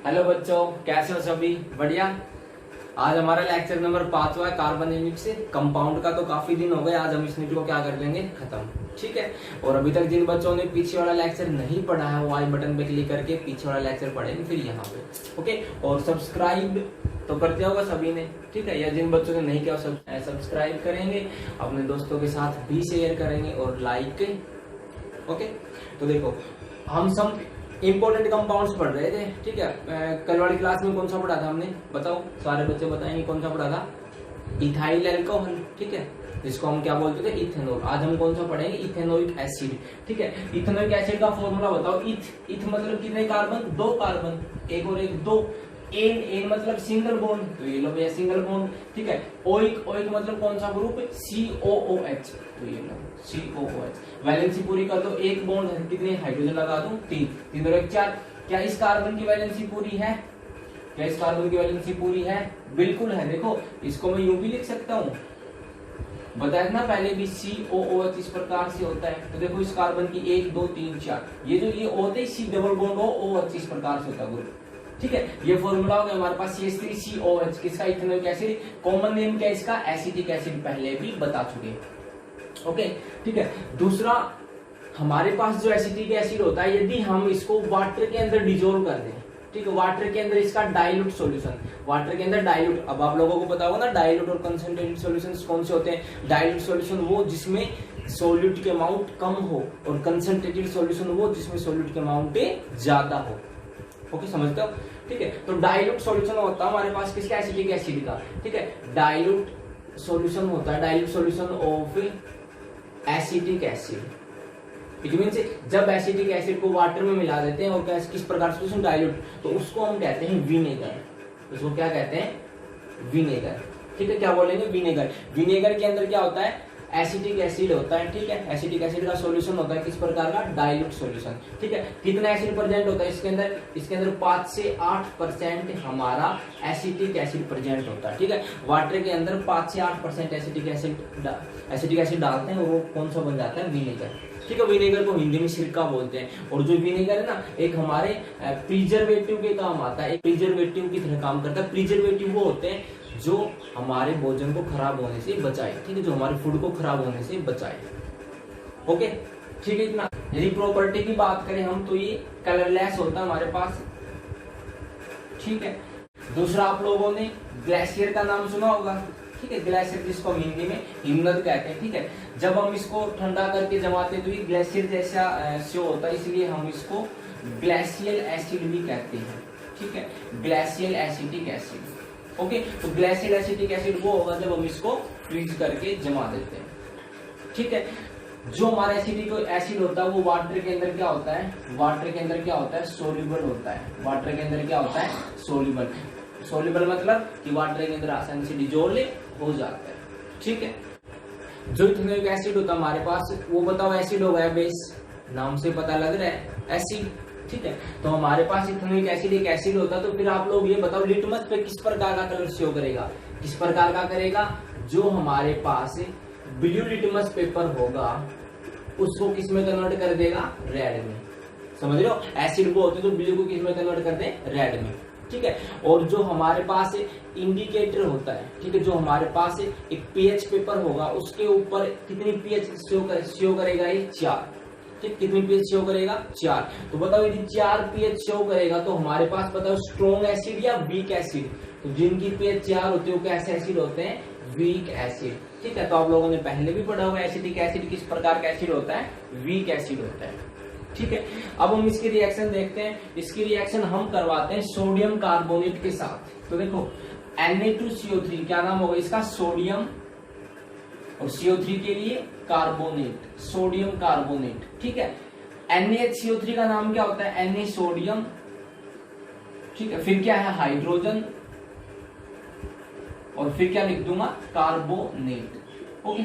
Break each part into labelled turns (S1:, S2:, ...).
S1: Hello बच्चों, कैसे हो सभी? बढ़िया। आज हमारा लेक्चर नंबर 5वां है कार्बन यूनिट से। कंपाउंड का तो काफी दिन हो गए, आज हम इस यूनिट को क्या कर लेंगे, खत्म। ठीक है। और अभी तक जिन बच्चों ने पीछे वाला लेक्चर नहीं पढ़ा है वो आई बटन पे क्लिक करके पीछे वाला लेक्चर पढ़ेंगे, फिर यहाँ पे। ओके। और सब्सक्राइब तो करते होगा सभी ने, ठीक है। या जिन बच्चों ने नहीं किया सब्सक्राइब करेंगे, अपने दोस्तों के साथ भी शेयर करेंगे और लाइक। ओके। तो देखो, हम सब इंपॉर्टेंट कंपाउंड्स पढ़ रहे थे, ठीक है। कल वाली क्लास में कौन सा पढ़ा था हमने, बताओ? सारे बच्चे बताएंगे कौन सा पढ़ा था? इथाइल अल्कोहल, ठीक है, जिसको हम क्या बोलते थे, इथेनॉल। आज हम कौन सा पढ़ेंगे, इथेनोइक एसिड, ठीक है। इथेनोइक एसिड का फॉर्मूला बताओ। इथ मतलब कितने कार्बन? 2 कार्बन, एक और एक 2। एन मतलब सिंगल बॉन्ड, तो ये लो भैया सिंगल बॉन्ड, ठीक है। ओइक मतलब कौन सा ग्रुप? COOH, तो ये लो COOH। वैलेंसी पूरी कर दो, एक बॉन्ड है, कितने हाइड्रोजन लगा दूं? 3 और 1 4। क्या इस कार्बन की वैलेंसी पूरी है? क्या इस कार्बन की वैलेंसी पूरी है? बिल्कुल है। देखो, इसको मैं यूं भी लिख सकता हूँ, बताया ना पहले भी, COOH इस प्रकार से होता है। तो देखो इस कार्बन की 1 2 3 4, ये जो ये होते हैं C डबल बॉन्ड OH इस प्रकार से होता है ग्रुप, ठीक है। ये फॉर्मूला हो गया हमारे पास CH3COH, किसका? Ethanoic acid. कॉमन नेम क्या इसका? एसिटिक एसिड, पहले भी बता चुके। ओके, ठीक है। दूसरा, हमारे पास जो एसिटिक एसिड होता है, यदि हम इसको वाटर के अंदर डिजोल्व कर दें, ठीक है, वाटर के अंदर इसका डाइल्यूट सॉल्यूशन, वाटर के अंदर डाइल्यूट, अब आप लोगों को पता होगा ना डाइल्यूट और कंसंट्रेटेड सॉल्यूशंस कौन से होते हैं। डाइल्यूट सॉल्यूशन वो जिसमें सॉल्यूट के अमाउंट कम हो, और कंसंट्रेटेड सॉल्यूशन वो जिसमें सॉल्यूट के अमाउंट ज्यादा हो। ओके, समझते हो? ठीक है। तो डाइल्यूट सॉल्यूशन होता है हमारे पास किसका? एसिटिक एसिड का, ठीक है। डाइल्यूट सॉल्यूशन होता है, dilute solution of acetic acid. It means जब एसिटिक एसिड को वाटर में मिला देते हैं और किस प्रकार सॉल्यूशन डाइल्यूट, तो उसको हम कहते हैं विनेगर। उसको क्या कहते हैं? विनेगर, ठीक है। क्या बोलेंगे? विनेगर। विनेगर के अंदर क्या होता है? एसिटिक एसिड होता है, ठीक है। एसिटिक एसिड का सॉल्यूशन होता है किस प्रकार का? डाइल्यूट सॉल्यूशन, ठीक है। कितना एसिड प्रेजेंट होता है इसके अंदर? इसके अंदर 5 से 8% हमारा एसिटिक एसिड प्रेजेंट होता है, ठीक है। वाटर के अंदर 5 से 8% एसिटिक एसिड डालते हैं, वो कौन सा बन जाता है? विनेगर, ठीक है। विनेगर को हिंदी में सिरका बोलते हैं। और जो विनेगर है ना, एक हमारे प्रिजर्वेटिव के काम आता है, एक प्रिजर्वेटिव की तरह काम करता है। प्रिजर्वेटिव वो होते हैं जो हमारे भोजन को खराब होने से बचाए, ठीक है, जो हमारे फूड को खराब होने से बचाए। ओके, ठीक है। इतना। यदि प्रॉपर्टी की बात करें हम, तो ये कलरलेस होता है हमारे पास, ठीक है। दूसरा, आप लोगों ने ग्लेशियर का नाम सुना होगा, ठीक है। ग्लेशियर जिसको हम हिंदी में हिमनद कहते हैं, ठीक है। जब हम इसको ठंडा करके जमाते हैं तो ये ग्लेशियर जैसा शो होता है, इसलिए हम इसको ग्लेशियल एसिड भी कहते हैं, ठीक है। Glacial acetic acid. ओके, तो ग्लेशियल एसिटिक एसिड वो होगा जब हम इसको फ्रीज करके जमा देते हैं, ठीक है। जो हमारा एसिटिक एसिड होता है वो वाटर के अंदर क्या होता है? वाटर के अंदर क्या होता है? सोल्यूबल होता है। वाटर के अंदर क्या होता है? सोल्यूबल। सोल्यूबल मतलब कि वाटर के अंदर आसानी से डिजोल्व हो जाता है, ठीक है। जो इथेनोइक एसिड होता है हमारे पास, वो बताओ एसिड होगा या बेस? नाम से पता लग रहा है, एसिड, ठीक है। तो हमारे पास इथेनोइक एसिड एक एसिड होता है। तो फिर आप लोग ये बताओ, लिटमस पे किस प्रकार का कलर शो करेगा? किस प्रकार का करेगा? जो हमारे पास ब्लू लिटमस पेपर होगा उसको किस में कन्वर्ट कर देगा? रेड में। समझ रहे हो? एसिड वो होते हैं जो ब्लू को किस में कन्वर्ट कर दे? रेड में, ठीक है। और जो हमारे पास इंडिकेटर होता है, ठीक है, जो हमारे पास एक पीएच पेपर होगा, उसके ऊपर कितनी पीएच शो करेगा? ये 4, ठीक। कितनी पीएच शो करेगा? 4। तो बताओ, यदि 4 पीएच शो करेगा तो हमारे पास बताओ स्ट्रॉन्ग एसिड या वीक एसिड? तो जिनकी पीएच 4 होती है वो कैसे एसिड होते हैं? वीक एसिड, ठीक है। तो आप लोगों ने पहले भी पढ़ा हुआ एसिटिक एसिड किस प्रकार का एसिड होता है? वीक एसिड होता है, ठीक है। अब हम इसकी रिएक्शन देखते हैं। इसकी रिएक्शन हम करवाते हैं सोडियम कार्बोनेट के साथ। तो देखो, Na2CO3 क्या नाम होगा इसका? सोडियम, और CO3 के लिए कार्बोनेट, सोडियम कार्बोनेट, ठीक है। NaHCO3 का नाम क्या होता है? Na सोडियम, ठीक है। फिर क्या है? हाइड्रोजन, और फिर क्या लिख दूंगा? Carbonate. Okay,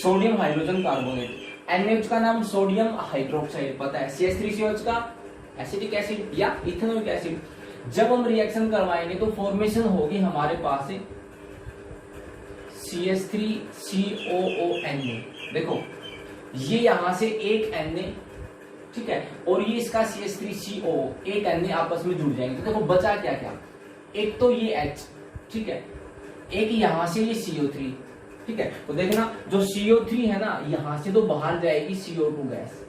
S1: sodium hydrogen carbonate. NH का नाम सोडियम हाइड्रोक्साइड, पता है। CH3COH का एसिटिक एसिड या इथेनोइक एसिड। जब हम रिएक्शन करवाएंगे तो फॉर्मेशन होगी हमारे पास CH3COONA। देखो, ये यहां से एक Na, ठीक है, और ये इसका CH3CO एक Na आपस में जुड़ जाएंगे। तो देखो बचा क्या क्या, एक तो ये H, ठीक है, एक यहां से ये CO3, ठीक है। तो देखना जो CO3 है ना, यहां से तो बाहर जाएगी CO2 गैस,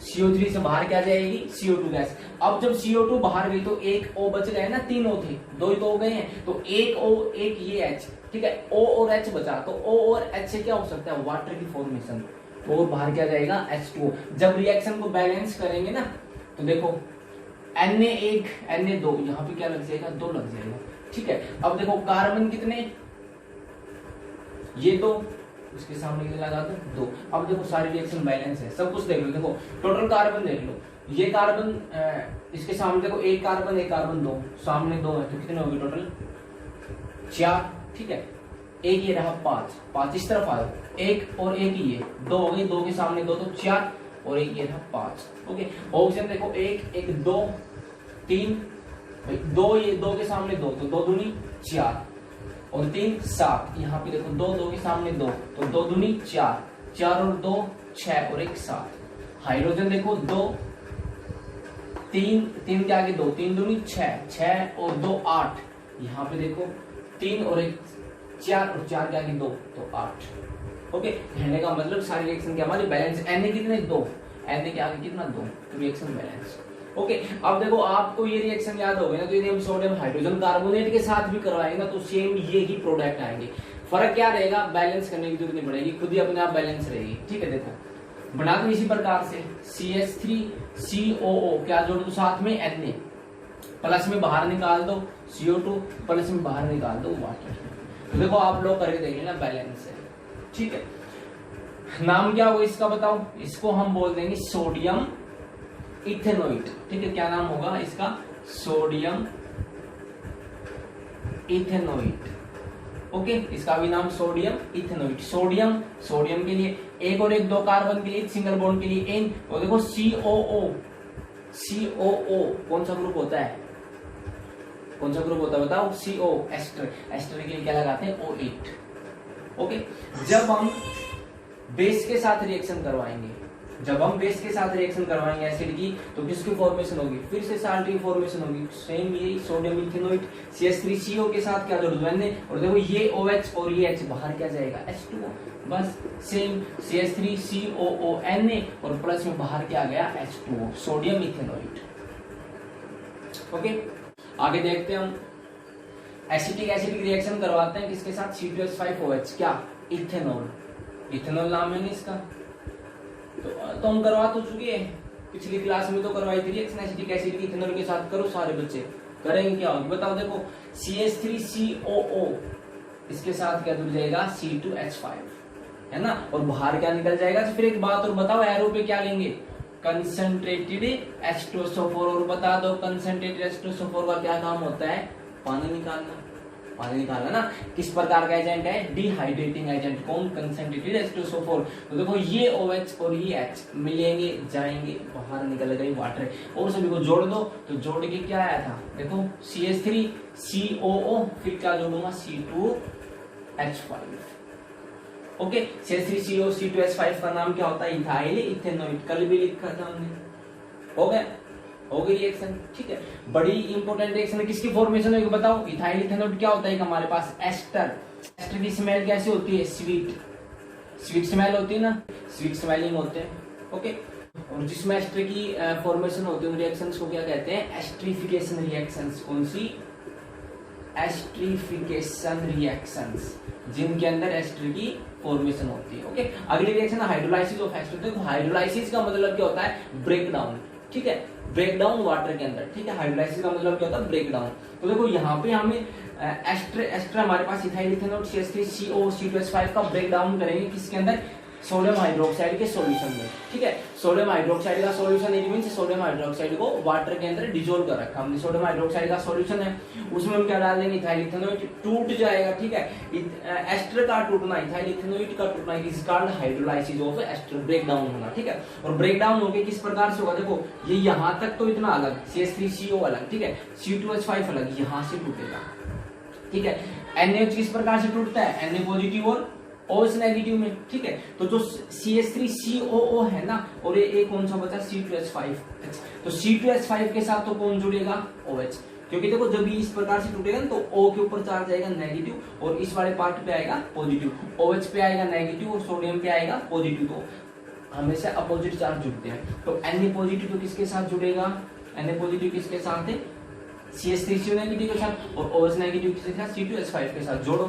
S1: CO3 से बाहर क्या जाएगी, CO2 गैस। अब जब CO2 बाहर गई तो एक O बच गए ना, 3 O थे, 2 ही तो हो गए हैं, तो एक O एक ये H, ठीक है, O और H बचा। तो O और H से क्या हो सकता है, वाटर की फॉर्मेशन, और बाहर क्या जाएगा, H2O। जब रिएक्शन को बैलेंस करेंगे ना, तो देखो Na1 Na2, यहाँ पे क्या लग जाएगा, 2 लग जाएगा, ठीक है। अब देखो कार्बन कितने, ये 2, उसके सामने कितने लगा दो 2। अब देखो सारी रिएक्शन बैलेंस है, सब कुछ देख लो, देखो टोटल कार्बन देख लो, ये कार्बन इसके सामने देखो एक कार्बन 2, सामने 2 है, तो कितने हो गए टोटल 4, ठीक है। एक ये रहा 5 इस तरफ आयो, एक और एक ये 2 हो गई, 2 के सामने 2 तो 4, और एक ये रहा 5। ओके, ऑक्सीजन देखो एक 2 3, 2 ये 2 के सामने 2, तो 2 दूनी 4 और 3 7, यहाँ पे देखो 2 के सामने 2, तो 2 दूनी 4, 4 और 2 6 और 1 7। हाइड्रोजन देखो 2 3 के आगे 2, 3 दूनी 6 और 2 8, यहाँ पे देखो 3 और 1 4 और 4 के आगे 2, तो 8। ओके, कहने का मतलब सारी रिएक्शन की हमारी बैलेंस, Na कितने 2, Na के आगे कितना 2, तो रिएक्शन बैलेंस। ओके, अब देखो आपको ये रिएक्शन याद हो गया ना, तो यदि हम सोडियम हाइड्रोजन कार्बोनेट के साथ भी करवाएंगे ना, तो सेम ये ही प्रोडक्ट आएंगे। फर्क क्या रहेगा, बैलेंस करने की जरूरत नहीं पड़ेगी, खुद ही अपने आप बैलेंस रहेगी, ठीक है। देखो बना दो इसी प्रकार से, CH3COO क्या जोड़ दो साथ में, Na प्लस में बाहर निकाल दो CO2, प्लस में बाहर निकाल दो वाटर। तो देखो आप लोग करके देख लेना, बैलेंस है, ठीक है। नाम क्या होगा इसका बताओ, इसको हम बोल देंगे सोडियम इथेनोइट, ठीक है। क्या नाम होगा इसका, सोडियम इथेनोइट। ओके, इसका भी नाम सोडियम इथेनोइट। सोडियम के लिए एक और एक 2 कार्बन के लिए एक सिंगल बॉन्ड के लिए N, और देखो COO कौन सा ग्रुप होता है, कौन सा ग्रुप होता है बताओ, CO एस्टर के लिए क्या लगाते हैं, O8। ओके, जब हम बेस के साथ रिएक्शन करवाएंगे, एसिड की, तो किसकी फॉर्मेशन होगी, फिर से साल्ट की फॉर्मेशन होगी, सेम यही सोडियम इथेनोइट CH3CO के साथ क्या जोड़ दो Na, और देखो ये OH और ये H बाहर क्या जाएगा, H2O, बस सेम CH3COO Na, और प्लस में बाहर क्या गया, H2O, सोडियम इथेनोइट। ओके, आगे देखते हैं हम, एसिटिक रिएक्शन करवाते हैं किसके साथ, C2H5OH, क्या, इथेनॉल नाम है ना इसका, तो हम करवा तो चुके हैं, पिछली क्लास में तो करवाई थी रिएक्शन एसिटिक एसिड की इथेनॉल के साथ। करो सारे बच्चे, करेंगे क्या होगी बताओ। देखो CH3COO इसके साथ क्या जुड़ जाएगा, C2H5, है ना, और बाहर क्या निकल जाएगा। तो फिर एक बात और बताओ, एरो पे क्या लेंगे, कंसंट्रेटेड H2SO4, और बता दो कंसंट्रेटेड H2SO4 का क्या काम होता है, पानी निकालना ना। किस प्रकार का एजेंट है, डिहाइड्रेटिंग एजेंट, कौन, कंसंट्रेटेड H2SO4। तो देखो ये OH और ये H मिलेंगे, जाएंगे, बाहर निकल गई वाटर, और सभी को जोड़ दो, तो जोड़ के क्या आया था, देखो CH3COO, फिर क्या जोड़ूंगा, C2H5। ओके, CH3CO C2H5 का नाम क्या होता है, इथाइल इथेनोइट, कल भी लिखा था हमने। हो गया, हो गई रिएक्शन, ठीक है। बड़ी इंपॉर्टेंट रिएक्शन है, किसकी फॉर्मेशन होगी बताओ, इथाइल इथेनोइट क्या होता है, हमारे पास एस्टर की स्मेल कैसी होती है, स्वीट स्मेल होती है ना, स्वीट स्मेलिंग होते हैं। ओके, और जिसमें एस्टर की फॉर्मेशन होती है उन रिएक्शंस को क्या कहते हैं, एस्ट्रिफिकेशन रिएक्शंस। कौन सी, एस्ट्रिफिकेशन रिएक्शंस, जिनके अंदर एस्टर की फॉर्मेशन होती है। ओके, अगली रिएक्शन है हाइड्रोलाइसिस ऑफ एस्टर। देखो हाइड्रोलाइसिस का मतलब क्या होता है, ब्रेक डाउन, ठीक है, ब्रेक डाउन वाटर के अंदर, ठीक है। हाइड्रोलाइसिस का मतलब क्या होता है, ब्रेक डाउन। तो देखो यहाँ पे हमें एस्टर हमारे पास इथाइल इथेनॉल CH3CO C2H5 का ब्रेक डाउन करेंगे किसके अंदर, सोडियम हाइड्रोक्साइड के सॉल्यूशन में, ठीक है। सोडियम हाइड्रोक्साइड का solution it means sodium hydroxide को वाटर के अंदर डिसॉल्व कर रखा हमने। सोडियम हाइड्रोक्साइड का सॉल्यूशन है, उसमें हम क्या डाल देंगे, इथाइल इथेनॉइड, टूट जाएगा, ठीक है। एस्टर का टूटना, इथाइल इथेनॉइड का टूटना is called hydrolysis of ester, break down होना, ठीक है। और ब्रेक डाउन होके किस प्रकार से होगा, देखो ये यहाँ तक तो इतना अलग, CH3CO अलग, ठीक है, C2H5 अलग, यहाँ से टूटेगा, ठीक है। NaOH किस प्रकार से टूटता है, Na पॉजिटिव और OH नेगेटिव में, ठीक है। तो जो CH3COO है ना, और ये कौन सा बचा C2H5, तो C2H5 के साथ तो कौन जुड़ेगा OH, क्योंकि देखो जब ये इस प्रकार से टूटेगा ना तो O के ऊपर चार्ज आएगा नेगेटिव और इस वाले पार्ट पे आएगा पॉजिटिव, OH पे आएगा नेगेटिव और सोडियम पे आएगा पॉजिटिव, तो हमेशा अपोजिट चार्ज जुड़ते हैं। तो Na पॉजिटिव तो किसके साथ जुड़ेगा, Na पॉजिटिव किसके साथ है CH3CO नेगेटिव के साथ, और OH नेगेटिव किसके साथ C2H5 के साथ जोड़ो,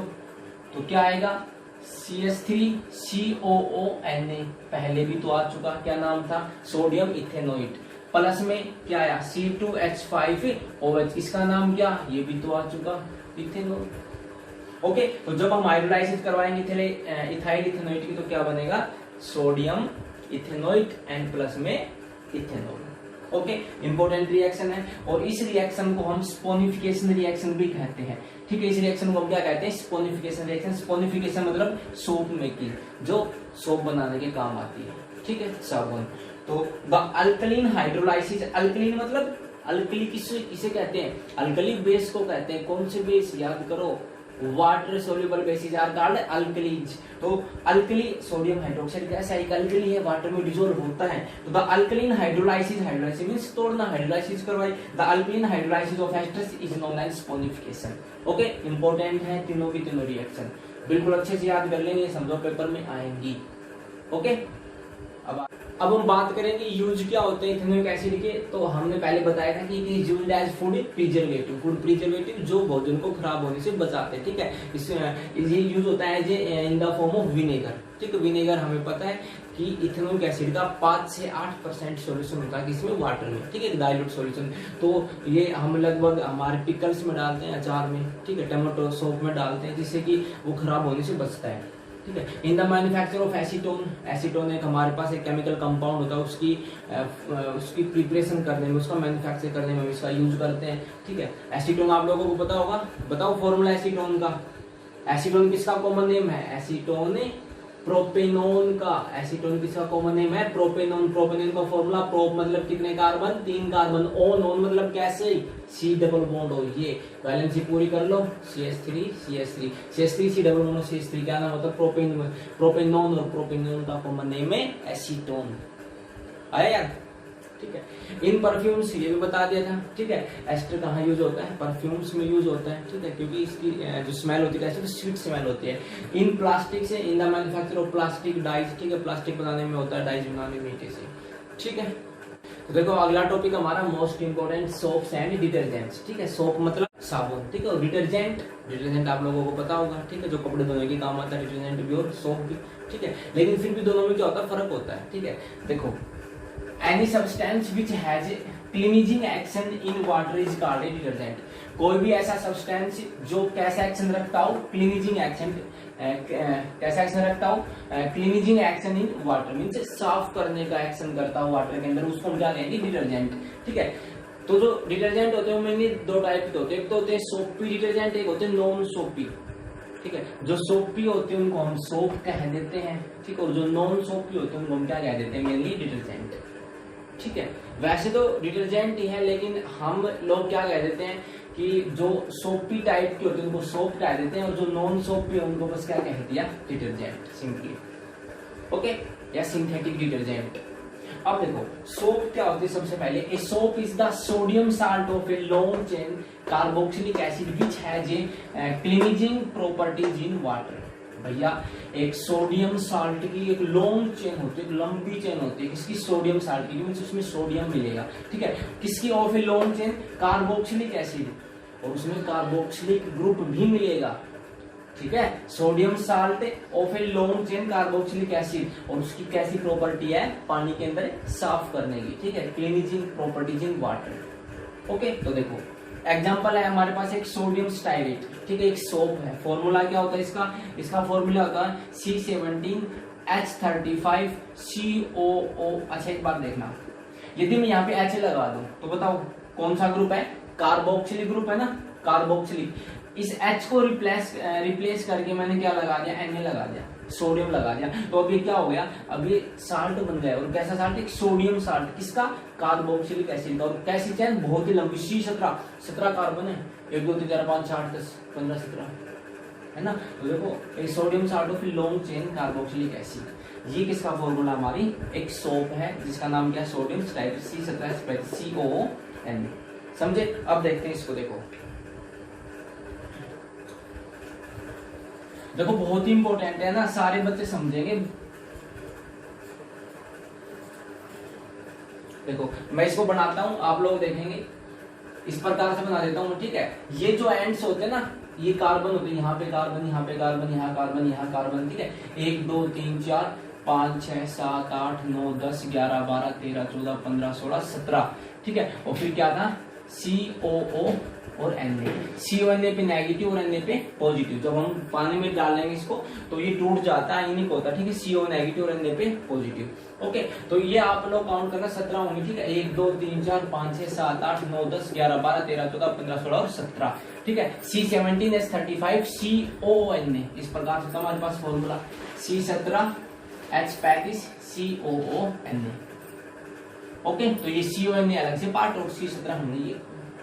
S1: तो क्या आएगा CH3COO Na, पहले भी तो आ चुका, क्या नाम था सोडियम इथेनोइट, प्लस में क्या आया C2H5OH, इसका नाम क्या, ये भी तो आ चुका इथेनॉल। ओके, तो जब हम हाइड्रोलाइसिस करवाएंगे इथाइल इथेनोइट की तो क्या बनेगा सोडियम इथेनोइट एंड प्लस में इथेनॉल। ओके, इंपॉर्टेंट रिएक्शन है, और इस रिएक्शन को हम स्पोनिफिकेशन रिएक्शन भी कहते हैं, ठीक है। इस रिएक्शन को हम क्या कहते हैं स्पोनिफिकेशन रिएक्शन। स्पोनिफिकेशन मतलब सोप मेकिंग, जो सोप बनाने के काम आती है, ठीक है, साबुन। तो द अल्कलीन हाइड्रोलाइसिस, अल्कलीन मतलब अल्कली किसे कहते हैं, अल्कली बेस को कहते हैं। कौन से बेस, याद करो, water soluble bases are called alkalis. तो अल्कली सोडियम हाइड्रोक्साइड गैस है, एक अल्कली है, वाटर में डिसॉल्व होता है। तो the alkaline hydrolysis, hydrolysis means तोड़ना, हाइड्रोलाइसिस करवाई, the alkaline hydrolysis of esters is known as saponification. Okay, important है तीनों की तीनों रिएक्शन, बिल्कुल अच्छे से याद कर लेंगे, समझो पेपर में आएंगी। ओके, अब हम बात करेंगे यूज क्या होते हैं इथेनोइक एसिड के। तो हमने पहले बताया था कि it is used as food preservative, food preservative जो भोजन को खराब होने से बचाते हैं, ठीक है। ये यूज होता है in the form of vinegar, ठीक है। विनेगर हमें पता है कि इथेनोइक एसिड का 5 से 8% सोल्यूशन होता है किसमें, वाटर में, ठीक है, डाइल्यूट सोल्यूशन। तो ये हम लगभग हमारे पिकल्स में डालते हैं, अचार में, ठीक है, टमाटो सॉप में डालते हैं, जिससे कि वो खराब होने से बचता है, ठीक है। इन the manufacture of acetone, acetone एक हमारे पास एक केमिकल कंपाउंड होता है, उसकी प्रिपरेशन करने में, उसका मैन्युफैक्चर करने में इसका यूज करते हैं, ठीक है। एसीटोन आप लोगों को पता होगा, बताओ फॉर्मूला एसीटोन का। एसीटोन किसका कॉमन नेम है, एसीटोन प्रोपेनोन का, एसीटोन किसका कॉमन नेम है प्रोपेनोन। प्रोपेनोन का फॉर्मूला, प्रोप मतलब कितने कार्बन, 3 कार्बन, ओन, ओन मतलब कैसे, C डबल बॉन्ड हो, ये वैलेंसी पूरी कर लो, CH3 CH3 CH3 C double bond CH3, क्या नाम होता है प्रोपेनोन, और प्रोपेनोन का कॉमन नेम है एसीटोन। आया यार, ठीक है। इन परफ्यूम्स, ये भी बता दिया था, ठीक है। एस्टर कहाँ यूज होता है, परफ्यूम्स में यूज होता है, ठीक है, क्योंकि इसकी जो स्मेल होती है स्वीट स्मेल होती है। इन प्लास्टिक से, in the manufacture of plastic dyes, ठीक है, प्लास्टिक बनाने में होता है, डाइज बनाने में मीठे से, ठीक है। तो देखो अगला टॉपिक हमारा most important soaps and detergents, ठीक है। सोप मतलब साबुन, ठीक है, और डिटर्जेंट आप लोगों को पता होगा, ठीक है, जो कपड़े धोने के काम आता है, डिटर्जेंट भी और सोप भी, ठीक है। लेकिन फिर भी दोनों में क्या होता है, फर्क होता है, ठीक है। देखो any substance which has cleansing action in water is called a detergent। कोई भी ऐसा सब्सटेंस जो कैसा एक्शन रखता हो, क्लीनिजिंग एक्शन, कैसा एक्शन रखता हो, क्लीनिजिंग एक्शन इन वाटर मींस साफ करने का एक्शन करता हो वाटर के अंदर, उसको हम क्या कहेंगे डिटर्जेंट, ठीक है। तो जो डिटर्जेंट होते हैं उनमें 2 टाइप के होते हैं, एक तो होते हैं सोपी डिटर्जेंट, एक होते हैं नॉन सोपी, ठीक है। जो सोपी होते हैं उनको हम सोप कह देते हैं, ठीक है, और जो नॉन सोपी होते हैं उनको हम क्या कह देते हैं, मेनली डिटर्जेंट, ठीक है। वैसे तो डिटर्जेंट ही है, लेकिन हम लोग क्या कह देते हैं कि जो सोपी टाइप के होते हैं उनको सोप कह देते हैं, और जो नॉन सोपी है उनको बस क्या कह दिया डिटर्जेंट सिंपली, ओके, या सिंथेटिक डिटर्जेंट। अब देखो सोप क्या होती है, सबसे पहले a soap is the sodium salt of a long chain carboxylic acid which has a cleansing properties in water. भैया एक सोडियम साल्ट की एक लॉन्ग चेन होती है, एक लंबी चेन होती है, किसकी, सोडियम साल्ट की, मींस उसमें सोडियम मिलेगा, ठीक है। किसकी of a long chain, carboxylic acid, और उसमें कार्बोक्सिलिक ग्रुप भी मिलेगा, ठीक है। Sodium salt of a long chain carboxylic acid, और उसकी कैसी प्रॉपर्टी है, पानी के अंदर साफ करने की, ठीक है, क्लीनिजिंग प्रॉपर्टीज इन वाटर। ओके, तो देखो एग्जाम्पल है हमारे पास एक सोडियम स्टाइरेट, ठीक है, एक सोप है। फॉर्मूला क्या होता है इसका फॉर्मूला होता है C17H35COO। अच्छा एक बात देखना, यदि मैं यहाँ पे H लगा दूं तो बताओ कौन सा ग्रुप है, कार्बोक्सिलिक ग्रुप है ना, कार्बोक्सिलिक। इस H को रिप्लेस करके मैंने क्या लगा दिया, Na लगा दिया, सोडियम लगा दिया, तो अब ये क्या हो गया, अब ये साल्ट बन गया, और कैसा साल्ट, एक सोडियम साल्ट, किसका, कार्बोक्सिलिक एसिड का। और कैसी चेन, बहुत ही लंबी, C17 कार्बन है, 1 2 3 4 5 6 8 10 15 17 है ना। तो देखो sodium salt of long chain carboxylic acid, ये किसका फॉर्मूला हमारी एक सोप है जिसका नाम क्या है सोडियम स्टाइप C17H12COON। समझे। अब देखते हैं इसको। देखो बहुत ही इंपॉर्टेंट है ना, सारे बच्चे समझेंगे। देखो मैं इसको बनाता हूं, आप लोग देखेंगे इस प्रकार से बना देता हूं, ठीक है। ये जो एंड्स होते हैं ना, ये कार्बन होते हैं, यहाँ पे कार्बन, यहाँ पे कार्बन, यहाँ कार्बन, यहाँ कार्बन, ठीक है। 1 2 3 4 5 6 7 8 9 10 11 12 13 14 15 16 17, ठीक है। और फिर क्या था COO और Na। CONA पे नेगेटिव और Na पे पॉजिटिव। जब हम पानी में डालेंगे इसको तो ये टूट जाता है, आयनिक होता है, ठीक है। CO नेगेटिव और Na पे पॉजिटिव। ओके, तो ये आप लोग काउंट करना 17 होंगे, ठीक है। 1 2 3 4 5 6 7 8 9 10 11 12 13 14 15 16 और 17, ठीक है। C17H35 COONA, इस प्रकार से हमारे पास फॉर्मूला C17H35 COONA। ओके, तो ये CONA अलग से पार्ट और C17 हमने ये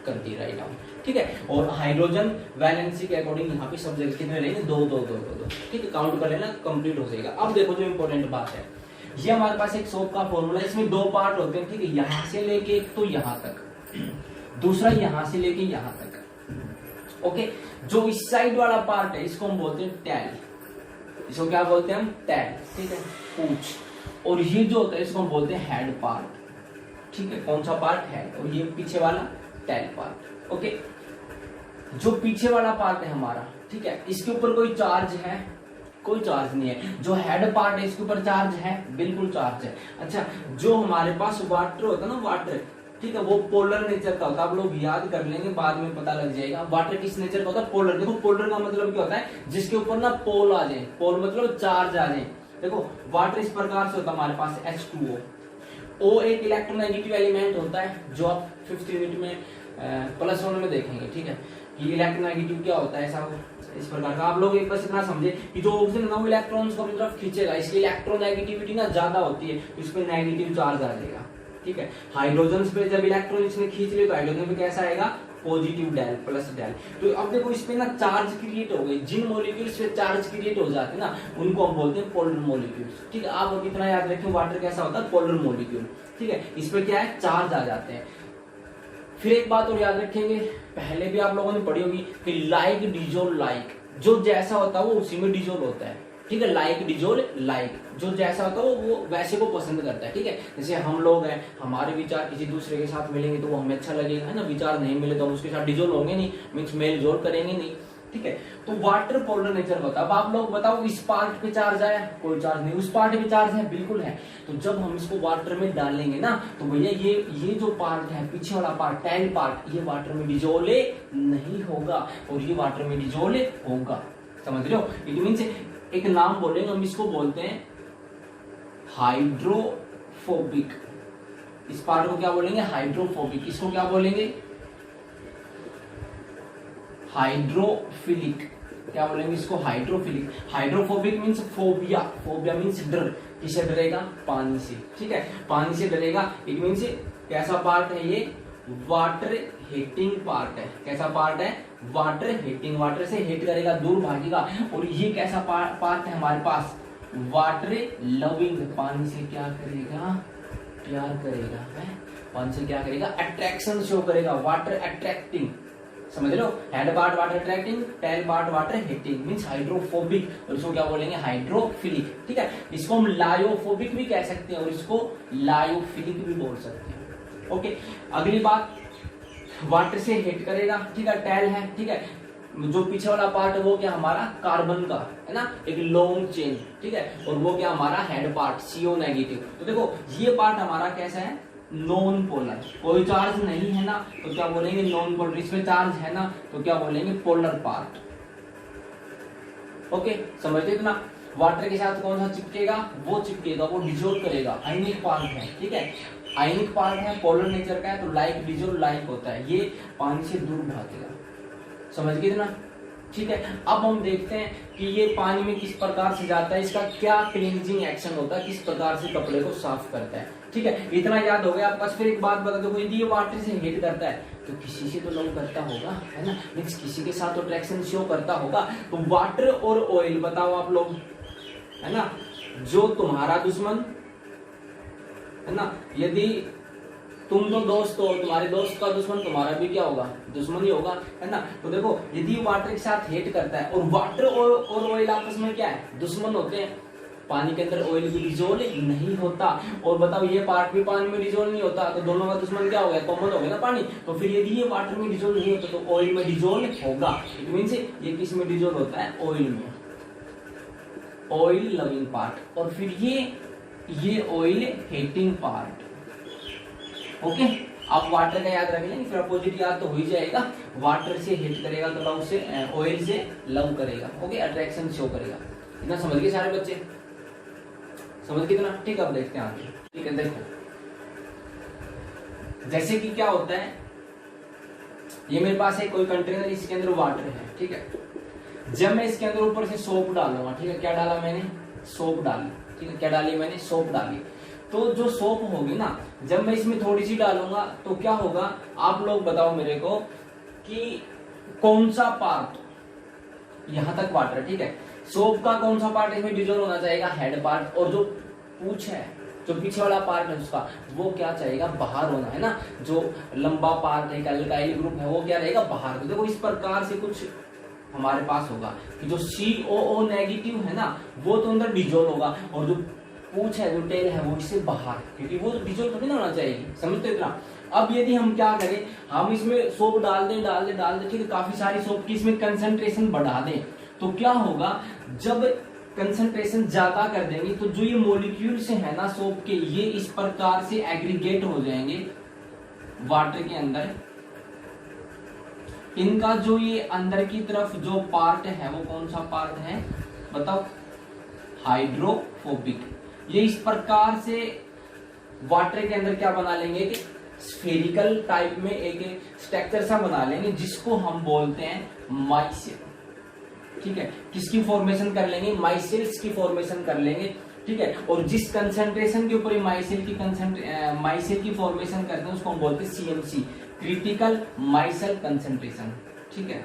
S1: कर दिया राइट डाउन, ठीक है। और हाइड्रोजन वैलेंसी के अकॉर्डिंग यहाँ पे सब जगह कितने रहेंगे 2 2 2 2 2, ठीक है। काउंट कर लेना, कंप्लीट हो जाएगा। अब देखो जो इंपॉर्टेंट बात है, ये हमारे पास एक सोप का फॉर्मूला है, इसमें 2 पार्ट होते हैं, ठीक है। यहाँ से लेके एक तो यहाँ तक, दूसरा यहाँ से लेके यहाँ तक। ओके, जो इस साइड वाला पार्ट है इसको हम बोलते हैं टैल, इसको क्या बोलते हैं हम टैल, ठीक है, पूंछ। और ये जो होता है इसको हम बोलते हैं हेड पार्ट, ठीक है। कौन सा पार्ट है, और ये पीछे वाला टैल पार्ट। ओके, जो पीछे वाला पार्ट है हमारा, ठीक है, इसके ऊपर कोई चार्ज है, कोई चार्ज नहीं है। जो हेड पार्ट है इसके ऊपर चार्ज है, बिल्कुल चार्ज है। अच्छा, जो हमारे पास वाटर होता है ना, वाटर, ठीक है, वो पोलर नेचर का होता है। आप लोग याद कर लेंगे, बाद में पता लग जाएगा। वाटर किस नेचर का होता है, पोलर। देखो पोलर का मतलब क्या होता है, जिसके ऊपर ना पोल आ जाए, पोल मतलब चार्ज आ जाए। देखो वाटर इस प्रकार से होता है हमारे पास H2O। O एक इलेक्ट्रोनेगेटिव एलिमेंट होता है, जो आप 5th यूनिट में +1 में देखेंगे, ठीक है। ये इलेक्ट्रोनेगेटिव क्या होता है, ऐसा इस प्रकार का। आप लोग एक बस इतना समझे कि जो ऑक्सीजन है वो इलेक्ट्रॉन्स को अपनी तरफ खींचेगा, इसलिए इलेक्ट्रोनेगेटिविटी ना ज्यादा होती है, तो इस पे नेगेटिव चार्ज आ जाएगा, ठीक है। हाइड्रोजन पे जब इलेक्ट्रॉन इसने खींच लिया तो हाइड्रोजन पे कैसा आएगा, पॉजिटिव डेल प्लस डेल। तो अब देखो इस पे ना चार्ज क्रिएट हो गई, जिन मॉलिक्यूल्स पे चार्ज क्रिएट हो जाते हैं ना उनको हम बोलते हैं पोलर मॉलिक्यूल्स, ठीक है। आप अब इतना याद रखें, वाटर कैसा होता है, पोलर मॉलिक्यूल, ठीक है। इस पे क्या है, चार्ज आ जाते हैं। फिर एक बात और याद रखेंगे, पहले भी आप लोगों ने पढ़ी होगी कि लाइक डिजोल्व लाइक, जो जैसा होता है वो उसी में डिजोल्व होता है, ठीक है। लाइक डिजोल्व लाइक, जो जैसा होता है वो वैसे को पसंद करता है, ठीक है। जैसे हम लोग हैं, हमारे विचार किसी दूसरे के साथ मिलेंगे तो वो हमें अच्छा लगेगा, है ना। विचार नहीं मिले तो हम उसके साथ डिजोल्व होंगे नहीं, मीन्स मेल जोल करेंगे नहीं, ठीक है। तो वाटर पोलर नेचर होता है। अब आप लोग बताओ, इस पार्ट पे चार्ज आया, कोई चार्ज नहीं, उस पार्ट पे चार्ज है, बिल्कुल है। तो जब हम इसको वाटर में डालेंगे ना, तो भैया ये जो पार्ट है, पीछे वाला पार्ट, टैल पार्ट, ये वाटर में डिजोले नहीं होगा और ये वाटर में डिजोले होगा, समझ रहे हो। इट मीन्स एक नाम बोलेंगे हम, इसको बोलते हैं हाइड्रोफोबिक। इस पार्ट को क्या बोलेंगे, हाइड्रोफोबिक। इसको क्या बोलेंगे, हाइड्रोफिलिक। क्या बोलेंगे इसको, hydrophilic. Hydrophobic means phobia, phobia means डर। किससे डरेगा, पानी से, ठीक है, पानी से डरेगा। इट मीन्स कैसा पार्ट है ये, वाटर हीटिंग पार्ट है। कैसा पार्ट है, वाटर हीटिंग, वाटर से हीट करेगा, दूर भागेगा। और ये कैसा पार्ट है हमारे पास, वाटर लविंग, पानी से क्या करेगा, प्यार करेगा, है, पानी से क्या करेगा, अट्रैक्शन शो करेगा, वाटर अट्रैक्टिंग, समझ लो। Head part water attracting, tail part water hating, means hydrophobic. और इसको क्या बोलेंगे, हाइड्रोफिलिक, ठीक है। इसको हम लायोफोबिक भी कह सकते हैं और इसको लायोफिलिक भी बोल सकते हैं। ओके, अगली बात, वाटर से हीट करेगा, ठीक है, टेल है, ठीक है। जो पीछे वाला पार्ट है वो क्या हमारा, कार्बन का, है ना, एक लॉन्ग चेन, ठीक है। और वो क्या हमारा हेड पार्ट, CO नेगेटिव। तो देखो ये पार्ट हमारा कैसा है, नॉन पोलर। कोई चार्ज नहीं है ना तो क्या बोलेंगे, नॉन पोलर। इसमें चार्ज है ना तो क्या बोलेंगे, पोलर पार्ट। ओके, समझते इतना। वाटर के साथ कौन सा चिपकेगा, वो चिपकेगा, वो डिजोल्व करेगा, आयनिक पार्ट है, ठीक है। आयनिक पार्ट है, पोलर नेचर का है, तो लाइक डिजोल्व लाइक होता है, ये पानी से दूर भागेगा, समझ गए ना। ठीक है। अब हम देखते हैं कि ये पानी में किस प्रकार से जाता है, इसका क्या क्लींजिंग एक्शन होता है, किस प्रकार से कपड़े को साफ करता है। ठीक है, इतना याद हो गया आपका। फिर एक बात बता दो, यदि ये वाटर से हीट करता है तो किसी से तो लव करता होगा, है ना, मीन्स किसी के साथ तो अट्रैक्शन शो करता होगा। तो वाटर और ऑयल बताओ आप लोग, है ना, जो तुम्हारा दुश्मन है ना, यदि तुम तो दोस्त हो, तुम्हारे दोस्त का दुश्मन तुम्हारा भी क्या होगा, दुश्मन ही होगा, है ना। तो देखो यदि वाटर के साथ हीट करता है, और वाटर और ऑयल आपस में क्या है, दुश्मन होते हैं। पानी के अंदर ऑयल भी डिजोल्व नहीं होता, और बताओ ये पार्ट भी पानी में डिजोल्व नहीं होता, तो दोनों का दुश्मन क्या हो गया, कॉमन हो गया ना पानी। तो फिर यदि ये वाटर में डिजोल्व नहीं होता तो ऑयल में डिजोल्व होगा। इट मींस ये किस में डिजोल्व होता है, ऑयल में, ऑयल लविंग पार्ट। और फिर ये ऑयल हीटिंग पार्ट। ओके, आप वाटर का याद रख लेंगे, फिर अपोजिट याद तो हो ही जाएगा। वाटर से हीट करेगा तो लव से, ऑयल से लव करेगा। ओके, अट्रैक्शन शो करेगा। इतना समझ गए सारे बच्चे, समझ कितना? ठीक है, अब देखते हैं आगे। ठीक है, देखो जैसे कि क्या होता है, ये मेरे पास है कोई कंटेनर, इसके अंदर वाटर है। ठीक है, जब मैं इसके अंदर ऊपर से सोप डालूंगा, ठीक है, क्या डाला मैंने, सोप डाली। ठीक है, क्या डाली मैंने, सोप डाली। तो जो सोप होगी ना, जब मैं इसमें थोड़ी सी डालूंगा तो क्या होगा, आप लोग बताओ मेरे को कि कौन सा पार्ट, यहां तक वाटर, ठीक है, सोप का कौन सा पार्ट इसमें डिजोल्व होना चाहिएगा, हेड पार्ट। और जो पूंछ है, जो पीछे वाला पार्ट है उसका, वो क्या चाहिएगा, बाहर होना, है ना। जो लंबा पार्ट है, अल्काइल ग्रुप है, वो क्या रहेगा, बाहर। तो देखो इस प्रकार से कुछ हमारे पास होगा कि जो COO नेगेटिव है ना, वो तो अंदर डिजोल्व होगा, और जो पूंछ है, जो टेल है, वो इससे बाहर, क्योंकि वो डिजोल्व थोड़ी ना होना चाहिए। समझते इतना? अब यदि हम क्या करें, हम इसमें सोप डाल दें, ठीक है, काफी सारी सोप की इसमें कंसंट्रेशन बढ़ा दें, तो क्या होगा, जब कंसंट्रेशन ज्यादा कर देंगे तो जो ये मॉलिक्यूल्स है ना सोप के, ये इस प्रकार से एग्रीगेट हो जाएंगे वाटर के अंदर। इनका जो ये अंदर की तरफ जो पार्ट है, वो कौन सा पार्ट है बताओ, हाइड्रोफोबिक। ये इस प्रकार से वाटर के अंदर क्या बना लेंगे कि स्फेरिकल टाइप में एक स्ट्रक्चर सा बना लेंगे, जिसको हम बोलते हैं माइसेल। ठीक है, किसकी फॉर्मेशन कर लेंगे, माइसेल्स की फॉर्मेशन कर लेंगे। ठीक है, और जिस कंसंट्रेशन के ऊपर माइसेल की फॉर्मेशन करते हैं उसको हम बोलते हैं CMC, क्रिटिकल माइसेल कंसंट्रेशन। ठीक है,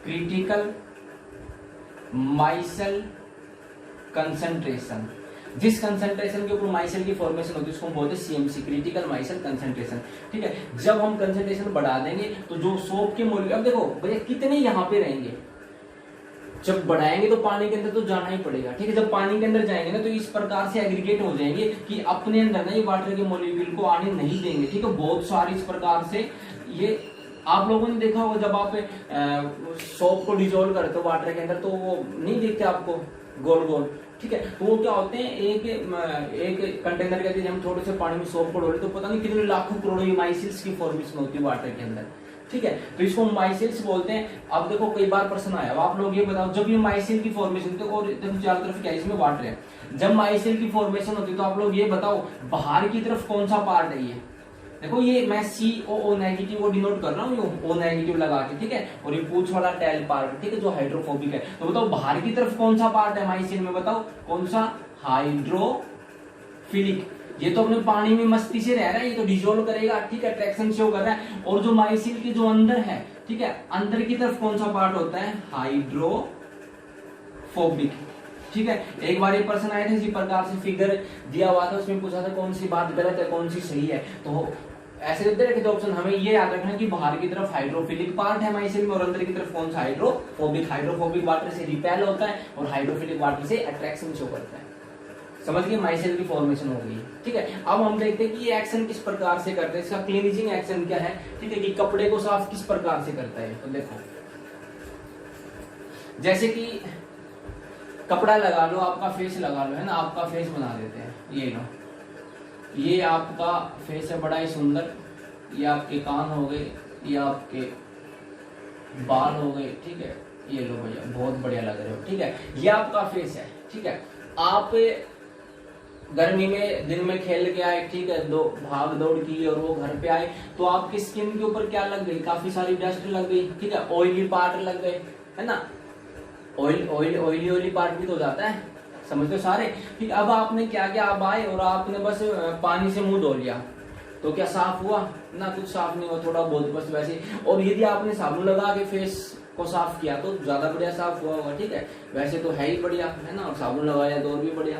S1: क्रिटिकल माइसेल कंसंट्रेशन, जिस कंसंट्रेशन के ऊपर माइसेल की फॉर्मेशन होती है उसको हम बोलते हैं CMC, क्रिटिकल माइसेल कंसंट्रेशन। ठीक है, जब हम कंसंट्रेशन बढ़ा देंगे तो जो सोप के मॉलिक्यूल, अब देखो भैया कितने यहाँ पे रहेंगे, जब बढ़ाएंगे तो पानी के अंदर तो जाना ही पड़ेगा। ठीक है, जब पानी के अंदर जाएंगे ना तो इस प्रकार से एग्रीगेट हो जाएंगे कि अपने अंदर ना ये वाटर के मॉलिक्यूल को आने नहीं देंगे। ठीक है, बहुत सारे इस प्रकार से, ये आप लोगों ने देखा होगा जब आप सोप को डिजोल्व करते हो वाटर के अंदर, तो वो नहीं दिखते आपको गोल गोल। ठीक है, तो वो क्या होते हैं, एक कंटेनर के अंदर हम थोड़े से पानी में सोप को डालते तो पता नहीं कितने लाखों करोड़ों माइसेल्स की फॉर्मेशन होती है वाटर के अंदर। ठीक है, तो इसको माइसेल्स बोलते हैं। अब देखो कई बार प्रश्न आया, अब आप लोग ये बताओ, जब ये माइसेल की फॉर्मेशन, तो और देखो चारों तरफ क्या है, इसमें वाटर है, जब माइसेल की फॉर्मेशन होती है तो आप लोग ये बताओ बाहर की तरफ कौन सा पार्ट है। ये देखो, ये मैं COO नेगेटिव को डिनोट कर रहा हूँ, ये O नेगेटिव लगा के। ठीक है, और ये पूंछ वाला टेल पार्ट, ठीक है, जो हाइड्रोफोबिक है। तो बताओ बाहर की तरफ कौन सा पार्ट है माइसेल में, बताओ कौन सा, हाइड्रोफिलिक। ये तो अपने पानी में मस्ती से रह रहा है, ये तो डिजोल्व करेगा। ठीक है, अट्रैक्शन शो कर रहा है। और जो माइसेल के जो अंदर है, ठीक है, अंदर की तरफ कौन सा पार्ट होता है, हाइड्रोफोबिक। ठीक है, एक बार ये प्रश्न आया था इसी प्रकार से, फिगर दिया हुआ था, उसमें पूछा था कौन सी बात गलत है कौन सी सही है। तो ऐसे देते रखे थे ऑप्शन, हमें ये याद रखना कि बाहर की तरफ हाइड्रोफिलिक पार्ट है माइसेल में, और अंदर की तरफ कौन सा, हाइड्रोफोबिक। हाइड्रोफोबिक वाटर से रिपेल होता है और हाइड्रोफिलिक वाटर से अट्रैक्शन शो करता है। समझ गए, माइसेल की फॉर्मेशन हो गई। ठीक है, अब हम देखते हैं कि ये एक्शन किस प्रकार से करते हैं, इसका क्लीनिजिंग एक्शन क्या है। ठीक है, कि कपड़े को साफ किस प्रकार से करता है। तो देखो, जैसे कि कपड़ा लगा लो, आपका फेस लगा लो, है ना, आपका फेस बना देते हैं। ये लो, ये आपका फेस है बड़ा ही सुंदर, ये आपके कान हो गए, ये आपके बाल हो गए। ठीक है, ये लो भैया, बहुत बढ़िया लग रहे हो। ठीक है, ये आपका फेस है। ठीक है, आप गर्मी में दिन में खेल के आए, ठीक है, भाग दौड़ की और वो घर पे आए, तो आपकी स्किन के ऊपर क्या लग गई, काफी सारी डस्ट लग गई। ठीक है, ऑयली पार्ट लग गए। है ना। ऑयली पार्ट भी तो हो जाता है, समझते हो सारे। ठीक, अब आपने क्या किया, अब आए और आपने बस पानी से मुंह धो लिया, तो क्या साफ हुआ ना, कुछ साफ नहीं हुआ, थोड़ा बहुत बस वैसे। और यदि आपने साबुन लगा के फेस को साफ किया तो ज्यादा बढ़िया साफ हुआ होगा, ठीक है। वैसे तो है ही बढ़िया, है ना, और साबुन लगाया तो और भी बढ़िया,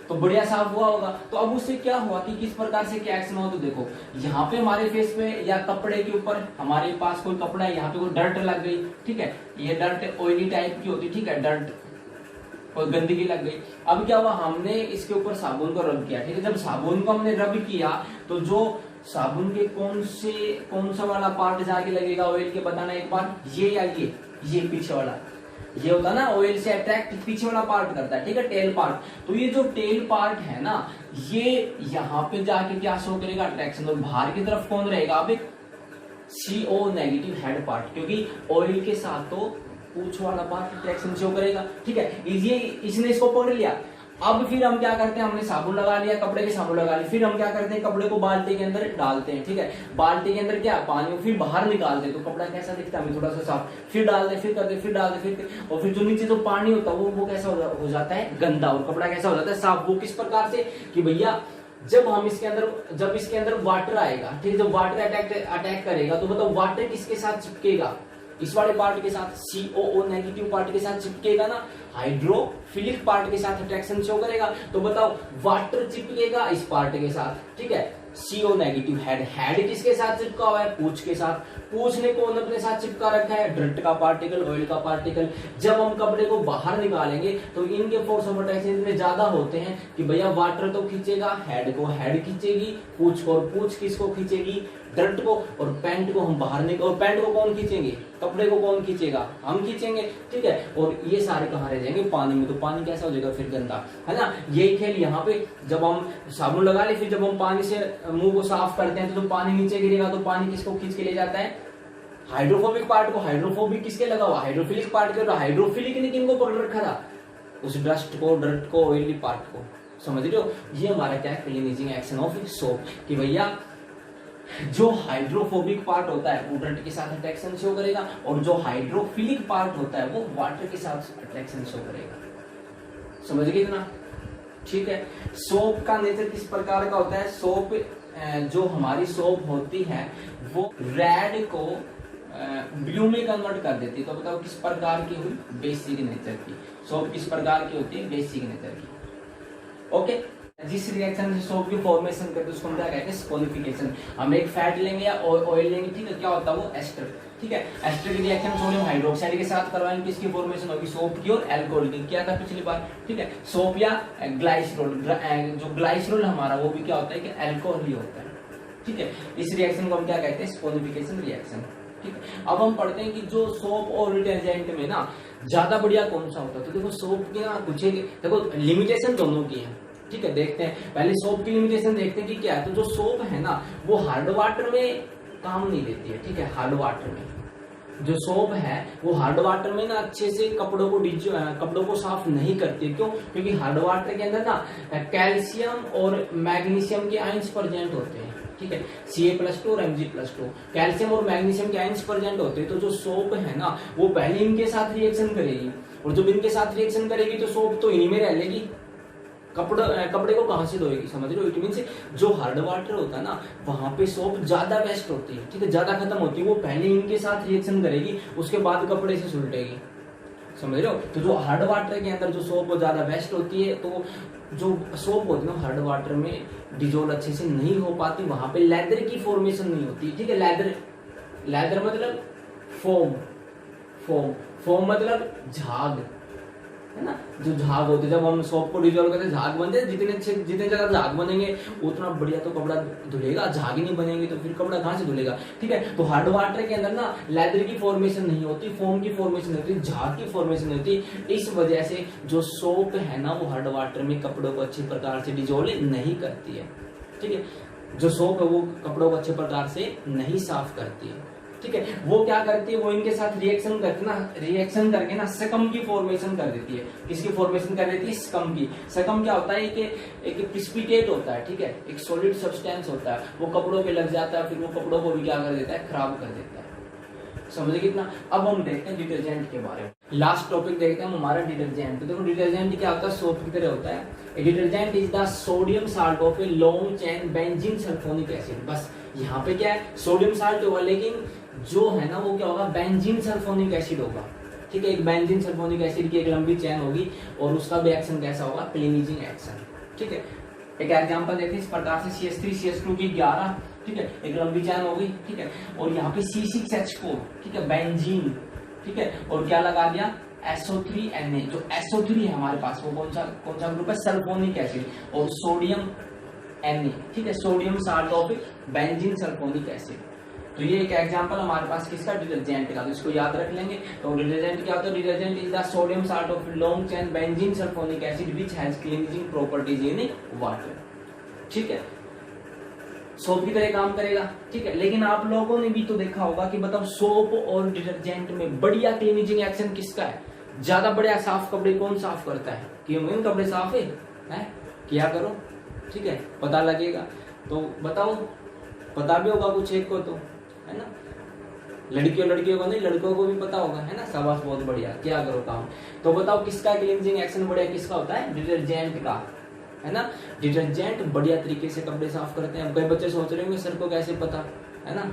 S1: तो बढ़िया साफ हुआ होगा। तो अब उससे क्या हुआ कि किस प्रकार से क्या एक्शन हुआ, तो देखो यहाँ पे हमारे फेस पे या कपड़े के ऊपर हमारे पास कोई कपड़ा है, यहाँ पे कोई डर्ट लग गई, ठीक है, ये डर्ट ऑयली टाइप की होती है, ठीक है, डर्ट और गंदगी लग गई। अब क्या हुआ, हमने इसके ऊपर साबुन को रब किया, ठीक है। जब साबुन को हमने रब किया तो जो साबुन के कौन सा वाला पार्ट जाके लगेगा ऑयल के, बताना एक बार, ये या ये पीछे वाला, ये होता है ना ऑयल से अट्रैक्ट पीछे वाला पार्ट करता है, ठीक है, टेल पार्ट। तो ये जो टेल पार्ट है ना, ये यहाँ पे जाके क्या शो करेगा, अट्रैक्शन। और बाहर की तरफ कौन रहेगा, अब एक CO नेगेटिव हेड पार्ट, क्योंकि ऑयल के साथ तो पूछ वाला पार्ट अट्रैक्शन शो करेगा, ठीक है। ये इसने इसको पकड़ लिया। अब फिर हम क्या करते हैं, हमने साबुन लगा लिया, कपड़े के साबुन लगा लिया, फिर हम क्या करते हैं, कपड़े को बाल्टी के अंदर डालते हैं, ठीक है। बाल्टी के अंदर क्या पानी, फिर बाहर निकालते हैं, तो कपड़ा कैसा दिखता है हमें, थोड़ा सा साफ, फिर डालते, फिर करते, फिर डालते, फिर, और फिर जो नीचे जो पानी होता है वो कैसा हो जाता है, गंदा, और कपड़ा कैसा हो जाता है, साफ। वो किस प्रकार से कि भैया जब इसके अंदर वाटर आएगा, ठीक है, जब वाटर अटैक करेगा, तो बताओ वाटर किसके साथ चिपकेगा, इस वाले पार्ट के साथ, COO नेगेटिव पार्ट के साथ चिपकेगा ना, हाइड्रोफिलिक पार्ट के साथ अट्रैक्शन शो करेगा। तो बताओ वाटर चिपकेगा इस पार्ट के साथ, ठीक है, CO नेगेटिव हेड किसके साथ चिपका हुआ है, पूछ के साथ। पूछ ने कौन अपने साथ चिपका रखा है, डर्ट का पार्टिकल, ऑयल का पार्टिकल। जब हम कपड़े को बाहर निकालेंगे तो इनके फोर्स ऑफ अट्रैक्शन इतने ज्यादा होते हैं कि भैया वाटर तो खींचेगा, हेड को हेड खींचेगी, पूछ को, और पूछ किसको खींचेगी, डर्ट को, और पैंट को हम बाहर निकाल, और पैंट को कौन खींचेंगे, कपड़े को कौन खींचेगा, हम खींचेंगे, ठीक है। और ये सारे कहाँ रह जाएंगे, पानी में। तो पानी कैसा हो जाएगा फिर, गंदा, है ना। यही खेल यहाँ पे, जब हम साबुन लगा ले, फिर जब हम पानी से मुंह को साफ करते हैं, तो जब पानी नीचे गिरेगा तो पानी किसको खींच के ले जाता है, हाइड्रोफोबिक पार्ट को। हाइड्रोफोबिक किसके लगा हुआ, हाइड्रोफिलिक पार्ट के। हाइड्रोफिलिक ने किनको पकड़ रखा था, उस डस्ट को, ऑयली पार्ट को, समझ रहे हो। ये हमारा क्या है, क्लीनिजिंग एक्शन ऑफ सोप, कि भैया जो हाइड्रोफोबिक पार्ट होता है वो डर्ट के साथ अट्रैक्शन शो करेगा, और जो हाइड्रोफिलिक पार्ट होता है वो वाटर के साथ अट्रैक्शन शो करेगा, समझ गए इतना, ठीक है। सोप का नेचर किस प्रकार का होता है, सोप जो हमारी सोप होती है वो रेड को ब्लू में कन्वर्ट कर देती है। तो बताओ किस प्रकार की हुई, बेसिक नेचर की। सोप किस प्रकार की होती है, बेसिक नेचर की, ओके। जिस रिएक्शन से सोप की फॉर्मेशन करते हैं उसको हम क्या कहते हैं, सॉलिडिफिकेशन। हम एक फैट लेंगे या ऑयल लेंगे, ठीक है, क्या होता है वो, एस्टर, ठीक है। एस्टर की रिएक्शन सोडियम हाइड्रोक्साइड के साथ करवाएंगे, किसकी फॉर्मेशन होगी, सोप की और अल्कोहल की। क्या था पिछली बार, ठीक है, सोप या ग्लाइसरोल। जो ग्लाइसरोल हमारा वो भी क्या होता है कि अल्कोहल ही होता है, ठीक है। इस रिएक्शन को हम क्या कहते हैं, सॉलिडिफिकेशन रिएक्शन, ठीक है। अब हम पढ़ते हैं कि जो सोप और डिटर्जेंट में ना ज्यादा बढ़िया कौन सा होता है। तो देखो सोप की ना कुछ देखो लिमिटेशन दोनों की है, ठीक है। देखते हैं पहले सोप की लिमिटेशन देखते हैं कि क्या है। तो जो सोप है ना वो हार्ड वाटर में काम नहीं देती है, ठीक है। हार्ड वाटर में जो सोप है वो हार्ड वाटर में ना अच्छे से कपड़ों को साफ नहीं करती है। क्यों, क्योंकि हार्ड वाटर के अंदर ना कैल्शियम और मैग्नीशियम के आयंस प्रेजेंट होते हैं, ठीक है, Ca+2 और Mg+2 कैल्शियम और मैग्नीशियम के आयंस प्रेजेंट होते हैं। तो जो सोप है ना वो पहले इनके साथ रिएक्शन करेगी, और जब इनके साथ रिएक्शन करेगी तो सोप तो इन्हीं में रह लेगी, कपड़े को कहां से धोएगी, समझ रहे हो। इट मीन जो हार्ड वाटर होता है ना वहां पे सोप ज्यादा बेस्ट होती है, ठीक है, ज्यादा खत्म होती है। वो पहले इनके साथ रिएक्शन करेगी, उसके बाद कपड़े से सुलटेगी, समझ रहे हो। तो जो हार्ड वाटर के अंदर जो सोप ज्यादा बेस्ट होती है, तो जो सोप होती है ना हार्ड वाटर में डिजोल्व अच्छे से नहीं हो पाती, वहां पे लेदर की फॉर्मेशन नहीं होती, ठीक है। लेदर मतलब फोम मतलब झाग, है ना, जो झाग होते जब हम सोप को डिजोल्व करते झाग बनते हैं। जितने ज्यादा झाग बनेंगे उतना बढ़िया तो कपड़ा धुलेगा, झाग ही नहीं बनेंगे तो फिर कपड़ा कहां से धुलेगा, ठीक है। तो हार्ड वाटर के अंदर ना लेदर की फॉर्मेशन नहीं होती, फोम की फॉर्मेशन होती, झाग की फॉर्मेशन होती। इस वजह से जो सोप है ना वो हार्ड वाटर में कपड़ों को अच्छी प्रकार से डिजोल्व नहीं करती है, ठीक है। जो सोप है वो कपड़ों को अच्छे प्रकार से नहीं साफ करती है, ठीक है। वो क्या करती है, वो इनके साथ रिएक्शन करके ना सकम की फॉर्मेशन कर देती है। किसकी फॉर्मेशन कर देती है, सकम की। सकम क्या होता है कि एक प्रिसिपिटेट होता है, ठीक है, एक सॉलिड सब्सटेंस होता है, वो कपड़ों पे लग जाता है, फिर वो कपड़ों को भी क्या कर देता है, खराब कर देता है, समझे कितना। अब हम देखते हैं डिटर्जेंट के बारे में। लास्ट टॉपिक देखते हैं हम हमारा डिटर्जेंट। तो देखो डिटर्जेंट क्या होता है, सोप की तरह होता है। Detergent is the sodium salt of a long chain benzene sulphonic acid. बस यहाँ पे क्या है, सोडियम साल्ट होगा, लेकिन जो है ना वो क्या होगा, बेंजीन सल्फोनिक एसिड होगा। ठीक है, एक बेंजीन सल्फोनिक एसिड की एक लंबी चेन होगी और उसका भी एक्शन कैसा होगा, क्लीनिजिंग एक्शन। ठीक है, एक एग्जांपल देखते हैं इस प्रकार से CH3 CH2 की 11, ठीक है, एक लंबी चेन होगी। ठीक है, और यहाँ पे C6H4, ठीक है, बेंजीन, ठीक है, और क्या लगा दिया, SO3Na। जो SO3 है हमारे पास वो कौन सा ग्रुप है, सल्फोनिक एसिड, और सोडियम Na, ठीक है, sodium salt of benzene sulphonic acid. तो ये एक एग्जांपल हमारे पास किसका, डिटर्जेंट का, तो इसको याद रख लेंगे। तो डिटर्जेंट क्या होता है, detergent is the sodium salt of long chain benzene sulphonic acid which has cleansing properties in water. ठीक है, सोप की तरह काम करेगा। ठीक है, लेकिन आप लोगों ने भी तो देखा होगा कि मतलब सोप और डिटर्जेंट में बढ़िया क्लीनिजिंग एक्शन किसका है, ज्यादा बढ़िया साफ कपड़े कौन साफ करता है, कि हम कपड़े साफ है किया करो। ठीक है, पता लगेगा। तो बताओ, पता भी होगा कुछ एक को तो, है ना, लड़कियों को नहीं, लड़कों को भी पता होगा, है ना, शाबाश, बहुत बढ़िया, क्या करो काम। तो बताओ किसका क्लींजिंग एक्शन बढ़िया किसका होता है, डिटर्जेंट का, है ना। डिटर्जेंट बढ़िया तरीके से कपड़े साफ करते हैं। अब कई बच्चे सोच रहे होंगे सर को कैसे पता, है ना,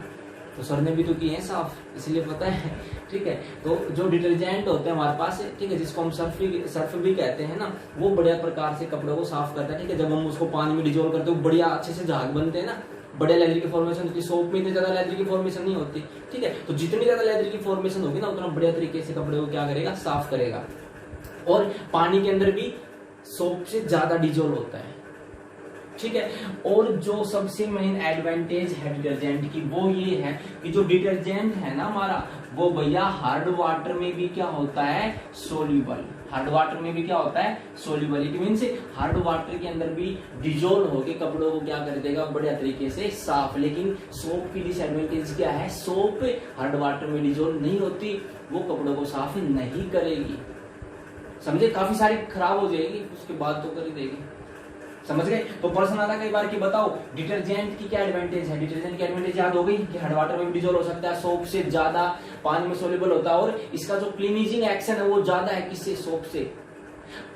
S1: तो सर ने भी तो किए हैं साफ, इसलिए पता है। ठीक है, तो जो डिटर्जेंट होते हैं हमारे पास, ठीक है, जिसको हम सर्फ भी कहते हैं ना, वो बढ़िया प्रकार से कपड़ों को साफ करता है। ठीक है, जब हम उसको पानी में डिजोल्व करते हैं बढ़िया अच्छे से झाग बनते हैं ना, बढ़िया लेदर की फॉर्मेशन होती है। सोप में इतनी ज्यादा लेदर की फॉर्मेशन नहीं होती। ठीक है, तो जितनी ज्यादा लेदर की फॉर्मेशन होगी ना, उतना बढ़िया तरीके से कपड़े को क्या करेगा, साफ करेगा। और पानी के अंदर भी सोप से ज्यादा डिजोल्व होता है। ठीक है, और जो सबसे मेन एडवांटेज है डिटर्जेंट की वो ये है कि जो डिटर्जेंट है ना हमारा, वो भैया हार्ड वाटर में भी क्या होता है, सोल्यूबल। हार्ड वाटर में भी क्या होता है, soluble. It means hard water के अंदर भी डिजोल्व होके कपड़ों को क्या कर देगा, बढ़िया तरीके से साफ। लेकिन सोप की डिसएडवांटेज क्या है, सोप हार्ड वाटर में डिजोल्व नहीं होती, वो कपड़ों को साफ नहीं करेगी। समझे, काफी सारी खराब हो जाएगी, उसके बाद तो कर ही देगी। समझ गए। तो प्रश्न आता है कई बार कि बताओ डिटर्जेंट की क्या एडवांटेज है। डिटर्जेंट की एडवांटेज याद हो गई कि हार्ड वाटर में भी डिजोल्व हो सकता है, सोप से ज्यादा पानी में सोल्यूबल होता है, और इसका जो क्लीनिजिंग एक्शन है वो ज्यादा है किससे, सोप से।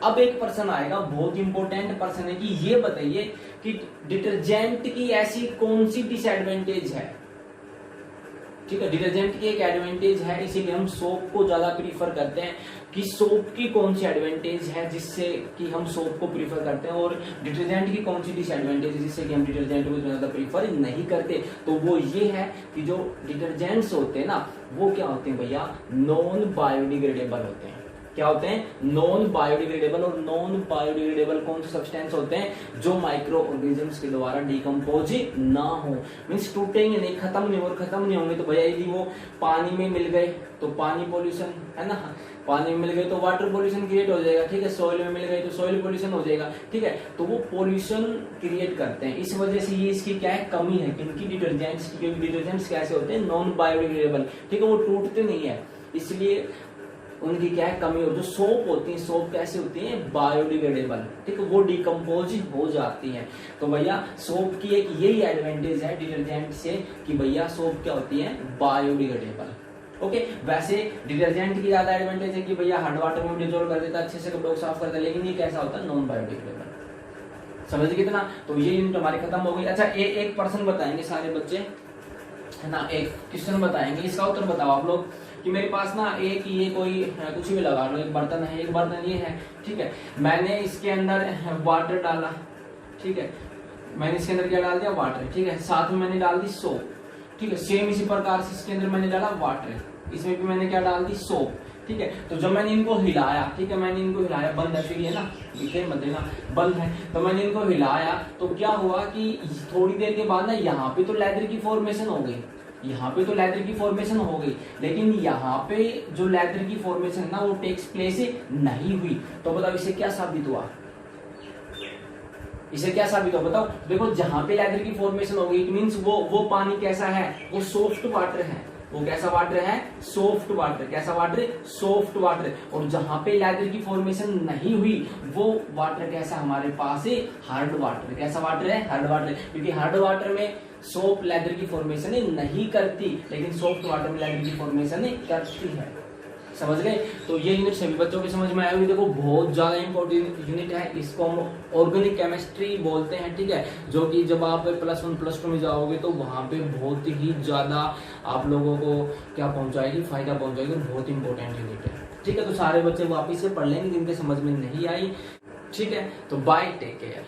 S1: अब एक प्रश्न आएगा, बहुत इंपॉर्टेंट प्रश्न है कि ये बताइए कि डिटर्जेंट की ऐसी कौन सी डिसएडवांटेज है। ठीक है, डिटर्जेंट की एक एडवांटेज है, इसीलिए हम सोप को ज्यादा प्रीफर करते हैं, कि सोप की कौन सी एडवांटेज है जिससे कि हम सोप को प्रीफर करते हैं, और डिटर्जेंट की कौन सी डिसएडवांटेज है जिससे कि हम डिटर्जेंट को ज्यादा प्रीफर नहीं करते। तो वो ये है कि जो डिटर्जेंट्स होते हैं ना, वो क्या होते हैं भैया, नॉन बायोडिग्रेडेबल होते हैं। क्या होते हैं, नॉन बायोडिग्रेडेबल। और नॉन बायोडिग्रेडेबल कौन से सब्सटेंस होते हैं, जो माइक्रो ऑर्गेनिजम्स के द्वारा डिकम्पोज ना हो, मींस टूटेंगे नहीं, खत्म नहीं, और खत्म नहीं होंगे तो भैया यदि वो पानी में मिल गए तो पानी पोल्यूशन, है ना, पानी में मिल गए तो वाटर पोल्यूशन क्रिएट हो जाएगा। ठीक है, सॉइल में मिल गए तो सॉइल पोल्यूशन हो जाएगा। ठीक है, तो वो पोल्यूशन क्रिएट करते हैं। इस वजह से ये इसकी क्या है, कमी है किनकी, डिटर्जेंट्स की। क्योंकि डिटर्जेंट्स कैसे होते हैं, नॉन बायोडिग्रेडेबल। ठीक है, वो टूटते नहीं है, इसलिए उनकी क्या है, कमी हो। जो सोप होती है, सोप कैसे होती है, बायोडिग्रेडेबल। ठीक है, वो डिकम्पोज हो जाती है। तो भैया सोप की एक यही एडवांटेज है डिटर्जेंट से कि भैया सोप क्या होती है, बायोडिग्रेडेबल। ओके, वैसे डिटर्जेंट की ज्यादा एडवांटेज है कि भैया हार्ड वाटर में डिजोल्व कर देता है, अच्छे से कपड़ों को साफ करता है, लेकिन ये कैसा होता है, नॉन बायोडिग्रेडेबल। समझ कितना। तो ये यूनिट हमारी खत्म हो गई। अच्छा, एक प्रश्न बताएंगे सारे बच्चे, है ना, एक क्वेश्चन बताएंगे, इसका उत्तर बताओ आप लोग। कि मेरे पास ना एक ये कोई कुछ भी लगा लो, एक बर्तन है, एक बर्तन ये है। ठीक है, मैंने इसके अंदर वाटर डाला। ठीक है, मैंने इसके अंदर क्या डाल दिया, वाटर। ठीक है, साथ में मैंने डाल दी सोप। ठीक है, सेम इसी प्रकार से इसके अंदर मैंने डाला वाटर, इसमें भी मैंने क्या डाल दी, सोप। ठीक है, तो जब मैंने इनको हिलाया, ठीक है, मैंने इनको हिलाया, बंद है फिर ये ना, दिखे मत देना, बंद है, तो मैंने इनको हिलाया तो क्या हुआ कि थोड़ी देर के बाद ना यहाँ पे तो लेदर की फॉर्मेशन हो गई, यहाँ पे तो लेदर की फॉर्मेशन हो गई, लेकिन यहाँ पे जो लेदर की फॉर्मेशन ना वो टेक्स प्लेस नहीं हुई। तो बताओ इसे क्या साबित हुआ, इसे क्या साबित हुआ बताओ। देखो जहां पे लेदर की फॉर्मेशन हो गई, इट मींस वो पानी कैसा है, वो सॉफ्ट वाटर है, वो कैसा वाटर है, सॉफ्ट वाटर। कैसा वाटर, सॉफ्ट वाटर। और जहां पे लेदर की फॉर्मेशन नहीं हुई वो वाटर कैसा हमारे पास है, हार्ड वाटर। कैसा वाटर है, हार्ड वाटर। क्योंकि हार्ड वाटर में सोप लेदर की फॉर्मेशन नहीं करती, लेकिन सॉफ्ट वाटर में लेदर की फॉर्मेशन करती है। समझ गए? तो ये यूनिट सभी बच्चों के समझ में आया होगी। देखो बहुत ज्यादा इंपॉर्टेंट यूनिट है, इसको हम ऑर्गेनिक केमिस्ट्री बोलते हैं, ठीक है। जो कि जब आप +1 +2 में जाओगे तो वहां पे बहुत ही ज्यादा आप लोगों को क्या पहुंचाएगी, फायदा पहुंचाएगी। बहुत इंपॉर्टेंट यूनिट है, ठीक है। तो सारे बच्चे वापिस से पढ़ लेंगे जिनके समझ में नहीं आई, ठीक है। तो बाय, टेक केयर।